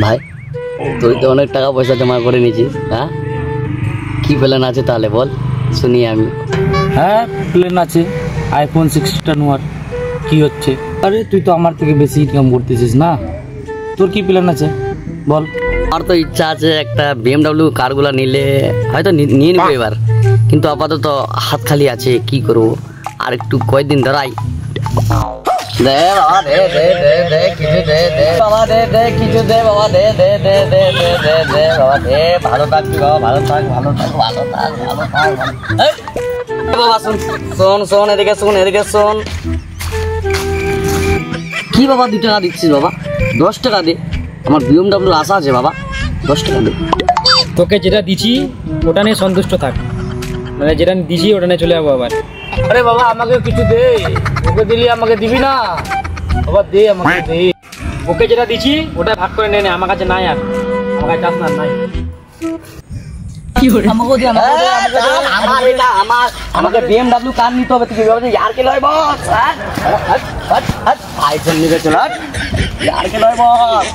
ভাই তুই তো অনেক টাকা পয়সা জমা করে নিয়েছিস, হ্যাঁ কি প্ল্যান আছে তাহলে বল শুনি আমি। হ্যাঁ প্ল্যান আছে, আইফোন 16 নেওয়ার। কি হচ্ছে? আরে তুই তো আমার থেকে বেশি ইনকাম করতেছিস না, তোর কি প্ল্যান আছে বল। আমার তো ইচ্ছা আছে একটা BMW কারগুলো নিলে হয়তো নিয়ে নেবো এবার, কিন্তু আপাতত হাত খালি আছে, কি করবো আর একটু কয়েকদিন ধরাই। দে বাবা দে দে দে দে কিছু দে দে বাবা দে দে কিছু দে বাবা দে দে দে দে দে দে দে বাবা দে। ভালো থাকবি বাবা, ভালো থাক ভালো থাক ভালো থাক ভালো থাক। এই বাবা শোন শোন শোন এদিকে শোন এদিকে শোন। কি বাবা 2 টাকা দিচ্ছিস বাবা? 10 টাকা দে, আমার BMW আশা আছে বাবা, 10 টাকা দে। তোকে যেটা দিছি ওটা নিয়ে সন্তুষ্ট থাক, মানে যেটা দিছি ওটা নিয়ে চলে যাবো আবার। আরে বাবা আমাকে কিছু দে, ওকে দিলি আমাকে দিবি না বাবা, দে আমাকে দে। ওকে যেটা দিছি ওটা ভাগ করে নে, আমার কাছে নাই, আর আমার কাছে চাস না, নাই। আমাকে BMW কার নিতে হবে, তুই ইয়ার কে লয় বস, আইফোন নিবে চল, ইয়ার কে লয় বস।